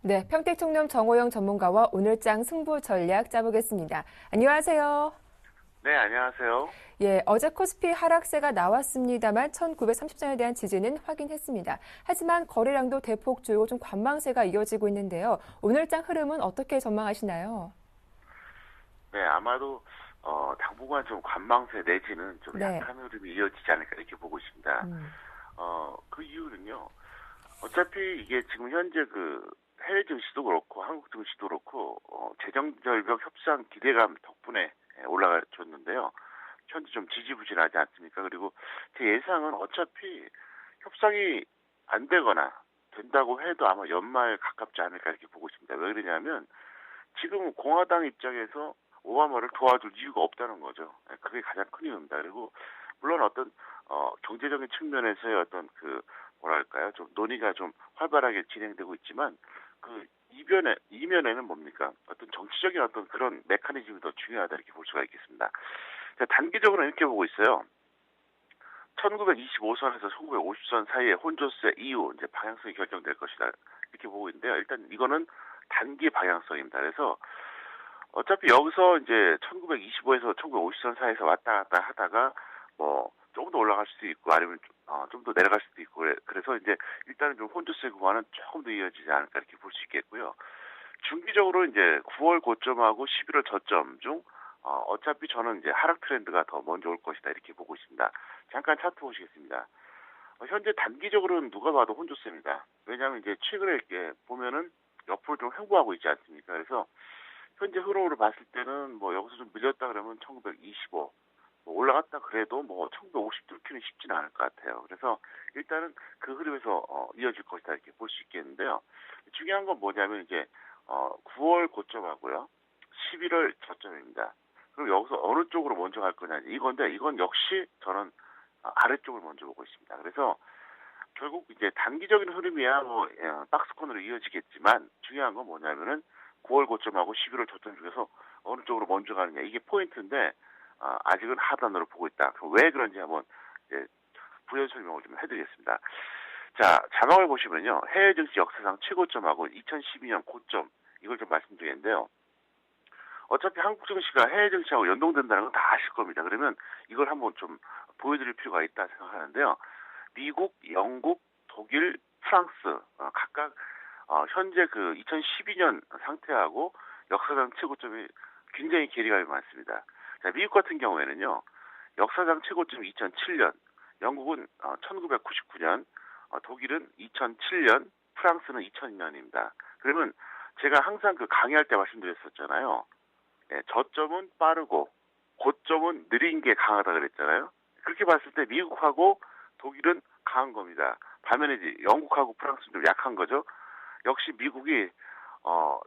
네, 평택총련 정호영 전문가와 오늘장 승부 전략 짜보겠습니다. 안녕하세요. 네, 안녕하세요. 예, 어제 코스피 하락세가 나왔습니다만 1930선에 대한 지지는 확인했습니다. 하지만 거래량도 대폭 줄고 좀 관망세가 이어지고 있는데요. 오늘장 흐름은 어떻게 전망하시나요? 네, 아마도 당분간 좀 관망세 내지는 좀 네. 약한 흐름이 이어지지 않을까 이렇게 보고 있습니다. 그 이유는요. 어차피 이게 지금 현재 그 해외 증시도 그렇고 한국 증시도 그렇고 재정절벽 협상 기대감 덕분에 올라가줬는데요. 현재 좀 지지부진하지 않습니까? 그리고 제 예상은 어차피 협상이 안 되거나 된다고 해도 아마 연말 가깝지 않을까 이렇게 보고 있습니다. 왜 그러냐면 지금 공화당 입장에서 오바마를 도와줄 이유가 없다는 거죠. 그게 가장 큰 이유입니다. 그리고 물론 어떤 경제적인 측면에서의 어떤 그 뭐랄까요, 좀 논의가 좀 활발하게 진행되고 있지만 그 이면에는 뭡니까? 어떤 정치적인 어떤 그런 메커니즘이 더 중요하다 이렇게 볼 수가 있겠습니다. 자, 단기적으로 이렇게 보고 있어요. 1925선에서 1950선 사이에 혼조세 이후 이제 방향성이 결정될 것이다 이렇게 보고 있는데요. 일단 이거는 단기 방향성입니다. 그래서 어차피 여기서 이제 1925에서 1950선 사이에서 왔다 갔다 하다가 뭐 조금 더 올라갈 수도 있고 아니면 좀 더 내려갈 수도 있고 그래서 이제 일단은 좀 혼조세 구간은 조금 더 이어지지 않을까 이렇게 볼 수 있겠고요. 중기적으로 이제 9월 고점하고 11월 저점 중 어차피 저는 이제 하락 트렌드가 더 먼저 올 것이다 이렇게 보고 있습니다. 잠깐 차트 보시겠습니다. 현재 단기적으로는 누가 봐도 혼조세입니다. 왜냐하면 이제 최근에 이렇게 보면은 옆으로 좀 횡보하고 있지 않습니까? 그래서 현재 흐름으로 봤을 때는 뭐 여기서 좀 밀렸다 그러면 1925 올라갔다 그래도 뭐 1950 뚫기는 쉽지는 않을 것 같아요. 그래서 일단은 그 흐름에서 이어질 것이다 이렇게 볼 수 있겠는데요. 중요한 건 뭐냐면 이제 9월 고점하고요. 11월 저점입니다. 그럼 여기서 어느 쪽으로 먼저 갈 거냐 이건데 이건 역시 저는 아래쪽을 먼저 보고 있습니다. 그래서 결국 이제 단기적인 흐름이야 뭐 박스권으로 이어지겠지만 중요한 건 뭐냐면은 9월 고점하고 11월 저점 중에서 어느 쪽으로 먼저 가느냐 이게 포인트인데 아직은 하단으로 보고 있다. 그럼 왜 그런지 한번 이제 부연 설명을 좀 해드리겠습니다. 자, 자막을 보시면요. 해외 증시 역사상 최고점하고 2012년 고점 이걸 좀 말씀드리는데요. 어차피 한국 증시가 해외 증시하고 연동된다는 건 다 아실 겁니다. 그러면 이걸 한번 좀 보여드릴 필요가 있다 생각하는데요. 미국, 영국, 독일, 프랑스 각각 현재 그 2012년 상태하고 역사상 최고점이 굉장히 괴리감이 많습니다. 자, 미국 같은 경우에는요. 역사상 최고점이 2007년, 영국은 1999년, 독일은 2007년, 프랑스는 2002년입니다. 그러면 제가 항상 그 강의할 때 말씀드렸었잖아요. 네, 저점은 빠르고 고점은 느린 게 강하다 그랬잖아요. 그렇게 봤을 때 미국하고 독일은 강한 겁니다. 반면에 이제 영국하고 프랑스는 좀 약한 거죠. 역시 미국이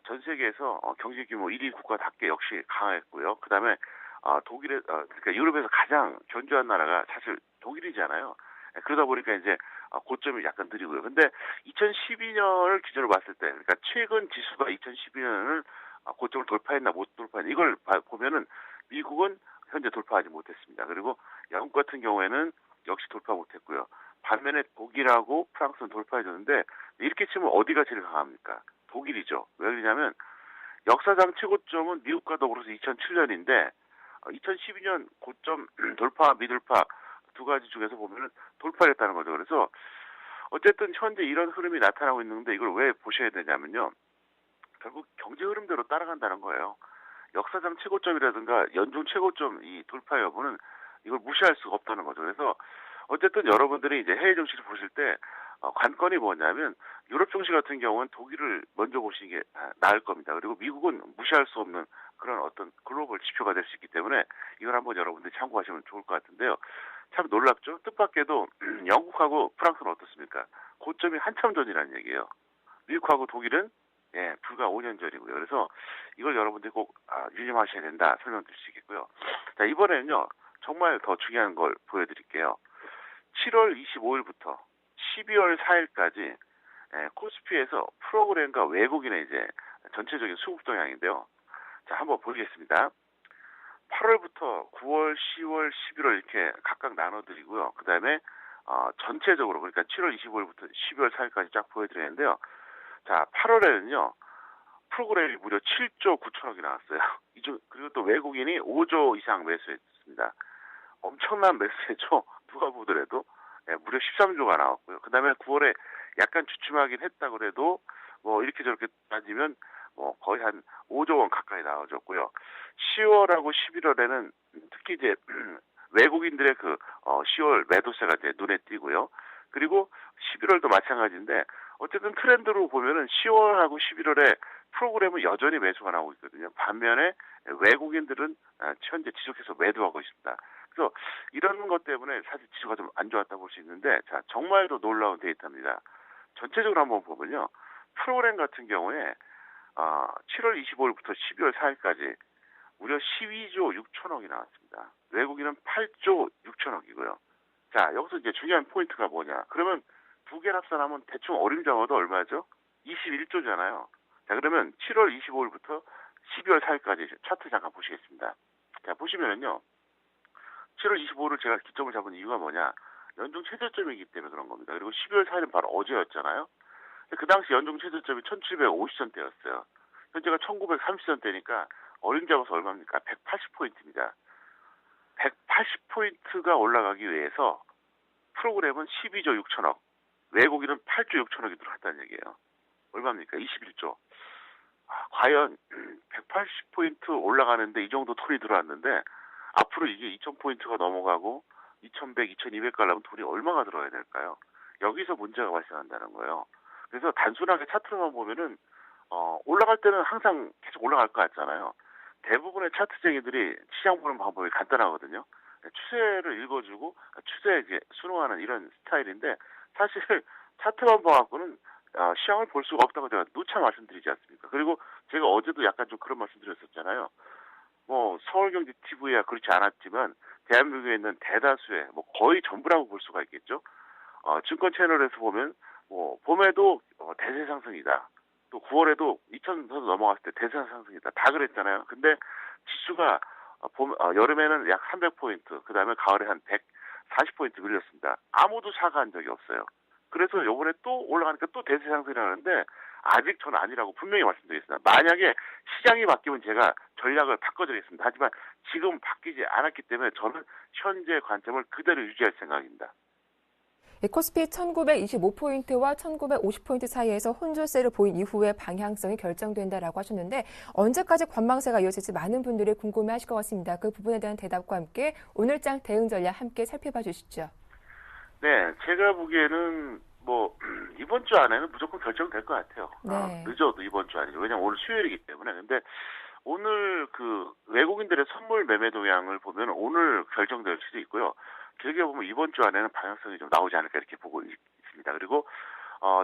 전 세계에서 경제 규모 1위 국가답게 역시 강했고요. 그다음에 독일에 그러니까 유럽에서 가장 견조한 나라가 사실 독일이잖아요. 그러다 보니까 이제 고점이 약간 느리고요. 근데 2012년을 기준으로 봤을 때, 그러니까 최근 지수가 2012년을 고점을 돌파했나 못 돌파했나 이걸 보면은 미국은 현재 돌파하지 못했습니다. 그리고 영국 같은 경우에는 역시 돌파 못했고요. 반면에 독일하고 프랑스는 돌파해줬는데 이렇게 치면 어디가 제일 강합니까? 독일이죠. 왜 그러냐면 역사상 최고점은 미국과 더불어서 2007년인데 2012년 고점 돌파, 미돌파 두 가지 중에서 보면은 돌파했다는 거죠. 그래서 어쨌든 현재 이런 흐름이 나타나고 있는데 이걸 왜 보셔야 되냐면요. 결국 경제 흐름대로 따라간다는 거예요. 역사상 최고점이라든가 연중 최고점 이 돌파 여부는 이걸 무시할 수가 없다는 거죠. 그래서 어쨌든 여러분들이 이제 해외 증시를 보실 때 관건이 뭐냐면 유럽 증시 같은 경우는 독일을 먼저 보시는 게 나을 겁니다. 그리고 미국은 무시할 수 없는 그런 어떤 글로벌 지표가 될 수 있기 때문에 이걸 한번 여러분들이 참고하시면 좋을 것 같은데요. 참 놀랍죠? 뜻밖에도 영국하고 프랑스는 어떻습니까? 고점이 한참 전이라는 얘기예요. 미국하고 독일은 불과 5년 전이고요. 그래서 이걸 여러분들이 꼭 유념하셔야 된다 설명드릴 수 있겠고요. 자, 이번에는요. 정말 더 중요한 걸 보여드릴게요. 7월 25일부터 12월 4일까지 코스피에서 프로그램과 외국인의 이제 전체적인 수급 동향인데요. 자, 한번 보겠습니다. 8월부터 9월, 10월, 11월 이렇게 각각 나눠드리고요. 그 다음에 전체적으로 그러니까 7월 25일부터 12월 4일까지 쫙 보여드리는데요. 자, 8월에는요. 프로그램이 무려 7조 9천억이 나왔어요. 그리고 또 외국인이 5조 이상 매수했습니다. 엄청난 매수했죠. 누가 보더라도 무려 13조가 나왔고요. 그다음에 9월에 약간 주춤하긴 했다 그래도 뭐 이렇게 저렇게 따지면 뭐 거의 한 5조 원 가까이 나와줬고요. 10월하고 11월에는 특히 이제 외국인들의 10월 매도세가 이제 눈에 띄고요. 그리고 11월도 마찬가지인데 어쨌든 트렌드로 보면은 10월하고 11월에 프로그램은 여전히 매수가 나오고 있거든요. 반면에 외국인들은 현재 지속해서 매도하고 있습니다. 그래서 이런 것 때문에 사실 지수가 좀 안 좋았다 볼 수 있는데, 자, 정말로 놀라운 데이터입니다. 전체적으로 한번 보면요. 프로그램 같은 경우에 7월 25일부터 12월 4일까지 무려 12조 6천억이 나왔습니다. 외국인은 8조 6천억이고요. 자, 여기서 이제 중요한 포인트가 뭐냐. 그러면 두 개를 합산하면 대충 어림잡아도 얼마죠? 21조잖아요. 자, 그러면 7월 25일부터 12월 4일까지 차트 잠깐 보시겠습니다. 자, 보시면은요. 7월 25일을 제가 기점을 잡은 이유가 뭐냐. 연중 최저점이기 때문에 그런 겁니다. 그리고 12월 4일은 바로 어제였잖아요. 그 당시 연중 최저점이 1750선대였어요. 현재가 1930선대니까 어림잡아서 얼마입니까? 180포인트입니다. 180포인트가 올라가기 위해서 프로그램은 12조 6천억, 외국인은 8조 6천억이 들어갔다는 얘기예요. 얼마입니까? 21조. 과연 180포인트 올라가는데 이 정도 돈이 들어왔는데 앞으로 이게 2000포인트가 넘어가고 2100, 2200 가려면 돈이 얼마가 들어야 될까요? 여기서 문제가 발생한다는 거예요. 그래서 단순하게 차트로만 보면은 올라갈 때는 항상 계속 올라갈 것 같잖아요. 대부분의 차트쟁이들이 시장 보는 방법이 간단하거든요. 추세를 읽어주고 추세에 이제 순응하는 이런 스타일인데 사실 차트만 봐갖고는 시장을 볼 수가 없다고 제가 누차 말씀드리지 않습니까? 그리고 제가 어제도 약간 좀 그런 말씀드렸었잖아요. 뭐 서울경제TV야 그렇지 않았지만 대한민국에 있는 대다수의 뭐 거의 전부라고 볼 수가 있겠죠. 증권 채널에서 보면 뭐 봄에도 대세 상승이다. 또 9월에도 2000선 넘어갔을 때 대세 상승이다. 다 그랬잖아요. 근데 지수가 여름에는 약 300포인트, 그 다음에 가을에 한 140포인트 밀렸습니다. 아무도 사과한 적이 없어요. 그래서 요번에 또 올라가니까 또 대세 상승이라는데 아직 저는 아니라고 분명히 말씀드리겠습니다. 만약에 시장이 바뀌면 제가 전략을 바꿔드리겠습니다. 하지만 지금 바뀌지 않았기 때문에 저는 현재 관점을 그대로 유지할 생각입니다. 코스피 1925포인트와 1950포인트 사이에서 혼조세를 보인 이후에 방향성이 결정된다라고 하셨는데 언제까지 관망세가 이어질지 많은 분들이 궁금해하실 것 같습니다. 그 부분에 대한 대답과 함께 오늘장 대응 전략 함께 살펴봐 주시죠. 네, 제가 보기에는 뭐 이번 주 안에는 무조건 결정될 것 같아요. 네. 늦어도 이번 주 안이죠. 왜냐면 오늘 수요일이기 때문에. 근데 오늘 그 외국인들의 선물 매매 동향을 보면 오늘 결정될 수도 있고요. 길게 보면 이번 주 안에는 방향성이 좀 나오지 않을까 이렇게 보고 있습니다. 그리고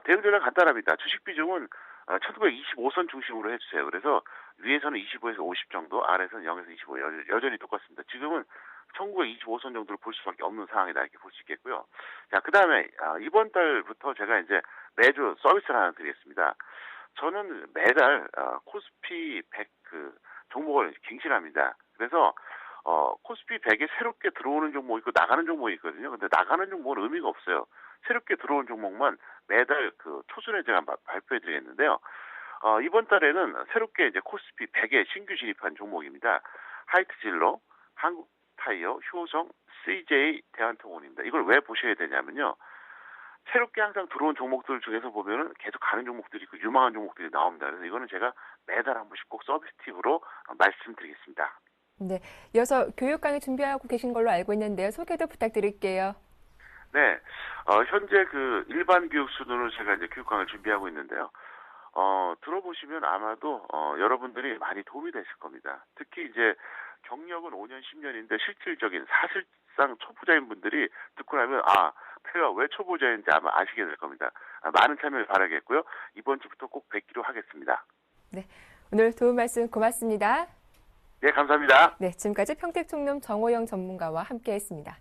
대응 전략 간단합니다. 주식 비중은 1925선 중심으로 해주세요. 그래서 위에서는 25에서 50 정도, 아래에서는 0에서 25 여전히 똑같습니다. 지금은 1925선 정도를 볼 수밖에 없는 상황이다 이렇게 볼 수 있겠고요. 자, 그 다음에 이번 달부터 제가 이제 매주 서비스를 하나 드리겠습니다. 저는 매달 코스피 100 종목을 갱신합니다. 그래서 코스피 100에 새롭게 들어오는 종목이 있고 나가는 종목이 있거든요. 근데 나가는 종목은 의미가 없어요. 새롭게 들어온 종목만 매달 초순에 제가 발표해 드리겠는데요. 이번 달에는 새롭게 이제 코스피 100에 신규 진입한 종목입니다. 하이트진로, 한국타이어, 효성, CJ, 대한통운입니다. 이걸 왜 보셔야 되냐면요. 새롭게 항상 들어온 종목들 중에서 보면은 계속 가는 종목들이 있고 유망한 종목들이 나옵니다. 그래서 이거는 제가 매달 한 번씩 꼭 서비스 팁으로 말씀드리겠습니다. 네, 이어서 교육 강의 준비하고 계신 걸로 알고 있는데요. 소개도 부탁드릴게요. 네, 현재 그 일반 교육 수준으로 제가 이제 교육 강의를 준비하고 있는데요. 들어보시면 아마도 여러분들이 많이 도움이 되실 겁니다. 특히 이제 경력은 5년, 10년인데 실질적인 사실상 초보자인 분들이 듣고 나면 제가 왜 초보자인지 아마 아시게 될 겁니다. 많은 참여를 바라겠고요. 이번 주부터 꼭 뵙기로 하겠습니다. 네, 오늘 도움 말씀 고맙습니다. 네, 감사합니다. 네, 지금까지 평택총룸 정호영 전문가와 함께했습니다.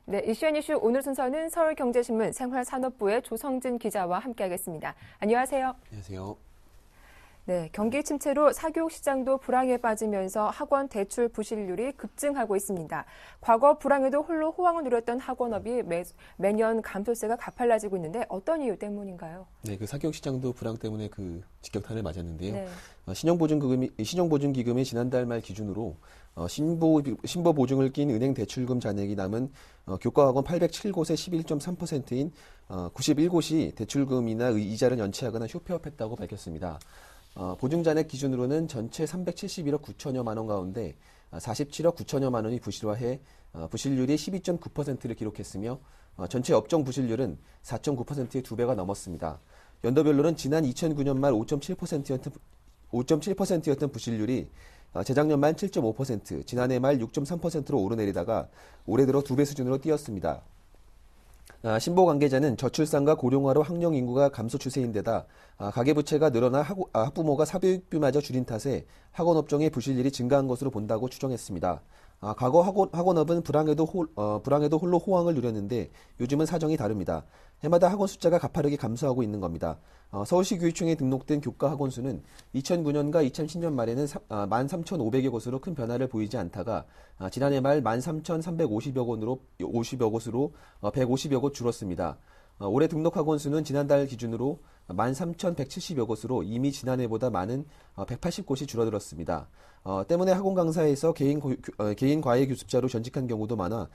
네, 이슈앤 이슈 오늘 순서는 서울경제신문 생활산업부의 조성진 기자와 함께하겠습니다. 안녕하세요. 안녕하세요. 네, 경기 침체로 사교육 시장도 불황에 빠지면서 학원 대출 부실률이 급증하고 있습니다. 과거 불황에도 홀로 호황을 누렸던 학원업이 매년 감소세가 가팔라지고 있는데 어떤 이유 때문인가요? 네, 그 사교육 시장도 불황 때문에 그 직격탄을 맞았는데요. 네. 신용보증기금이 지난달 말 기준으로 신보 보증을 낀 은행 대출금 잔액이 남은 교과학원 807곳의 11.3%인 91곳이 대출금이나 이자를 연체하거나 휴폐업했다고 밝혔습니다. 보증잔액 기준으로는 전체 371억 9천여만 원 가운데 47억 9천여만 원이 부실화해 부실률이 12.9%를 기록했으며 전체 업종 부실률은 4.9%의 2배가 넘었습니다. 연도별로는 지난 2009년 말 5.7%였던 부실률이 재작년 말 7.5%, 지난해 말 6.3%로 오르내리다가 올해 들어 2배 수준으로 뛰었습니다. 신보 관계자는 저출산과 고령화로 학령 인구가 감소 추세인데다 가계부채가 늘어나 학부모가 사교육비마저 줄인 탓에 학원 업종의 부실률이 증가한 것으로 본다고 추정했습니다. 과거 학원업은 불황에도 홀로 호황을 누렸는데 요즘은 사정이 다릅니다. 해마다 학원 숫자가 가파르게 감소하고 있는 겁니다. 서울시 교육청에 등록된 교과 학원 수는 2009년과 2010년 말에는 13,500여 곳으로 큰 변화를 보이지 않다가 지난해 말 13,350여 곳으로 150여 곳 줄었습니다. 올해 등록 학원 수는 지난달 기준으로 13,170여 곳으로 이미 지난해보다 많은 180곳이 줄어들었습니다. 때문에 학원 강사에서 개인 과외 교습자로 전직한 경우도 많아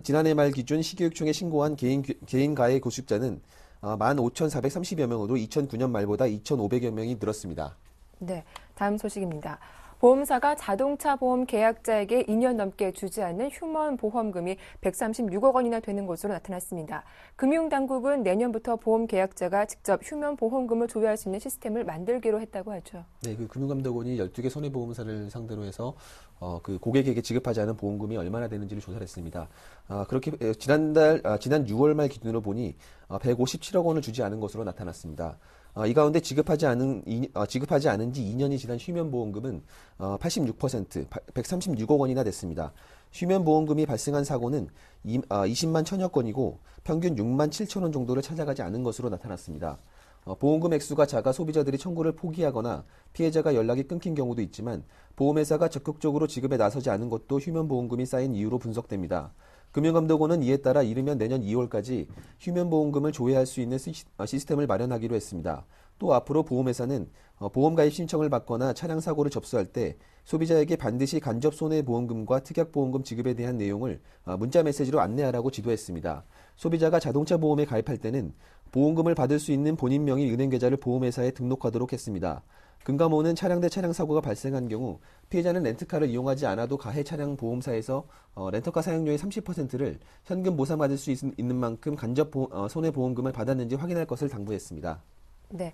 지난해 말 기준 시교육청에 신고한 개인 과외 교습자는 15,430여 명으로 2009년 말보다 2,500여 명이 늘었습니다. 네, 다음 소식입니다. 보험사가 자동차 보험 계약자에게 2년 넘게 주지 않는 휴먼 보험금이 136억 원이나 되는 것으로 나타났습니다. 금융당국은 내년부터 보험 계약자가 직접 휴먼 보험금을 조회할 수 있는 시스템을 만들기로 했다고 하죠. 네, 그 금융감독원이 12개 손해보험사를 상대로 해서 그 고객에게 지급하지 않은 보험금이 얼마나 되는지를 조사를 했습니다. 그렇게 지난 6월 말 기준으로 보니 157억 원을 주지 않은 것으로 나타났습니다. 이 가운데 지급하지 않은 지 2년이 지난 휴면보험금은 86%, 136억 원이나 됐습니다. 휴면보험금이 발생한 사고는 20만 천여 건이고 평균 6만 7천 원 정도를 찾아가지 않은 것으로 나타났습니다. 보험금 액수가 작아 소비자들이 청구를 포기하거나 피해자가 연락이 끊긴 경우도 있지만 보험회사가 적극적으로 지급에 나서지 않은 것도 휴면보험금이 쌓인 이유로 분석됩니다. 금융감독원은 이에 따라 이르면 내년 2월까지 휴면보험금을 조회할 수 있는 시스템을 마련하기로 했습니다. 또 앞으로 보험회사는 보험가입 신청을 받거나 차량 사고를 접수할 때 소비자에게 반드시 간접 손해보험금과 특약보험금 지급에 대한 내용을 문자 메시지로 안내하라고 지도했습니다. 소비자가 자동차 보험에 가입할 때는 보험금을 받을 수 있는 본인 명의 은행 계좌를 보험회사에 등록하도록 했습니다. 금감원은 차량 대 차량 사고가 발생한 경우 피해자는 렌트카를 이용하지 않아도 가해 차량 보험사에서 렌터카 사용료의 30%를 현금 보상받을 수 있는 만큼 간접 손해보험금을 받았는지 확인할 것을 당부했습니다. 네.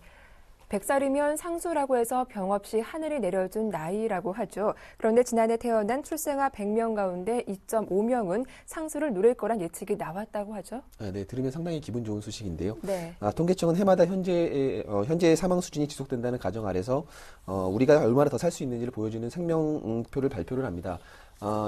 100살이면 상수라고 해서 병 없이 하늘이 내려준 나이라고 하죠. 그런데 지난해 태어난 출생아 100명 가운데 2.5명은 상수를 누릴 거란 예측이 나왔다고 하죠. 네, 들으면 상당히 기분 좋은 소식인데요. 네. 통계청은 해마다 현재의 사망 수준이 지속된다는 가정 아래서 우리가 얼마나 더 살 수 있는지를 보여주는 생명표를 발표를 합니다.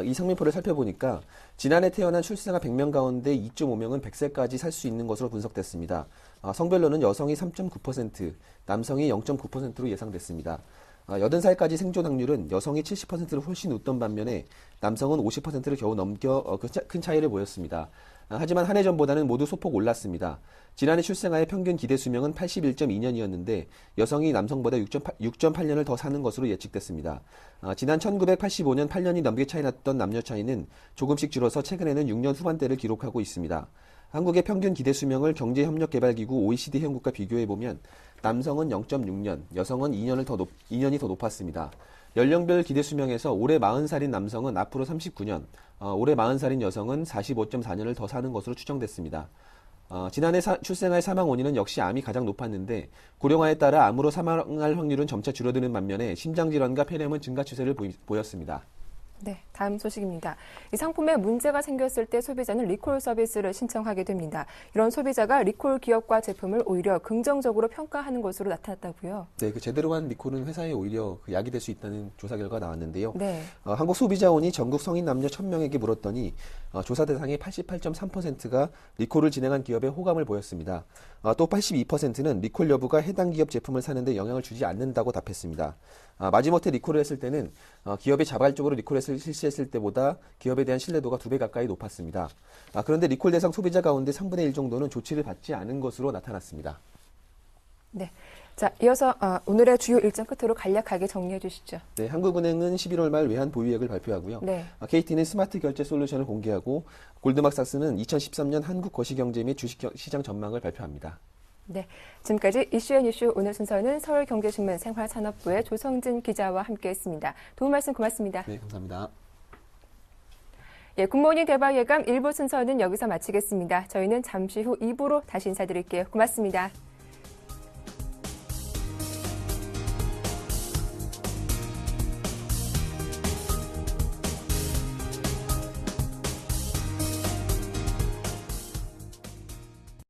이 상명표를 살펴보니까 지난해 태어난 출생아 100명 가운데 2.5명은 100세까지 살 수 있는 것으로 분석됐습니다. 성별로는 여성이 3.9%, 남성이 0.9%로 예상됐습니다. 80살까지 생존 확률은 여성이 70%를 훨씬 웃던 반면에 남성은 50%를 겨우 넘겨 큰 차이를 보였습니다. 하지만 한 해 전보다는 모두 소폭 올랐습니다. 지난해 출생아의 평균 기대 수명은 81.2년이었는데 여성이 남성보다 6.8년을 더 사는 것으로 예측됐습니다. 지난 1985년 8년이 넘게 차이났던 남녀 차이는 조금씩 줄어서 최근에는 6년 후반대를 기록하고 있습니다. 한국의 평균 기대 수명을 경제협력개발기구 OECD 회원국과 비교해보면 남성은 0.6년, 여성은 2년이 더 높았습니다. 연령별 기대 수명에서 올해 40살인 남성은 앞으로 39년, 올해 40살인 여성은 45.4년을 더 사는 것으로 추정됐습니다. 지난해 출생아의 사망 원인은 역시 암이 가장 높았는데 고령화에 따라 암으로 사망할 확률은 점차 줄어드는 반면에 심장질환과 폐렴은 증가 추세를 보였습니다. 네, 다음 소식입니다. 이 상품에 문제가 생겼을 때 소비자는 리콜 서비스를 신청하게 됩니다. 이런 소비자가 리콜 기업과 제품을 오히려 긍정적으로 평가하는 것으로 나타났다고요? 네, 그 제대로 한 리콜은 회사에 오히려 그 약이 될 수 있다는 조사 결과가 나왔는데요. 네. 한국소비자원이 전국 성인 남녀 1000명에게 물었더니 조사 대상의 88.3%가 리콜을 진행한 기업에 호감을 보였습니다. 또 82%는 리콜 여부가 해당 기업 제품을 사는데 영향을 주지 않는다고 답했습니다. 마지못해 리콜을 했을 때는 기업이 자발적으로 리콜을 실시했을 때보다 기업에 대한 신뢰도가 2배 가까이 높았습니다. 그런데 리콜 대상 소비자 가운데 3분의 1 정도는 조치를 받지 않은 것으로 나타났습니다. 네. 자, 이어서 오늘의 주요 일정 끝으로 간략하게 정리해 주시죠. 네, 한국은행은 11월 말 외환 보유액을 발표하고요. 네. KT는 스마트 결제 솔루션을 공개하고 골드만삭스는 2013년 한국 거시경제 및 주식시장 전망을 발표합니다. 네, 지금까지 이슈앤이슈 오늘 순서는 서울경제신문 생활산업부의 조성진 기자와 함께했습니다. 도움 말씀 고맙습니다. 네, 감사합니다. 예, 굿모닝 대박 예감 1부 순서는 여기서 마치겠습니다. 저희는 잠시 후 2부로 다시 인사드릴게요. 고맙습니다.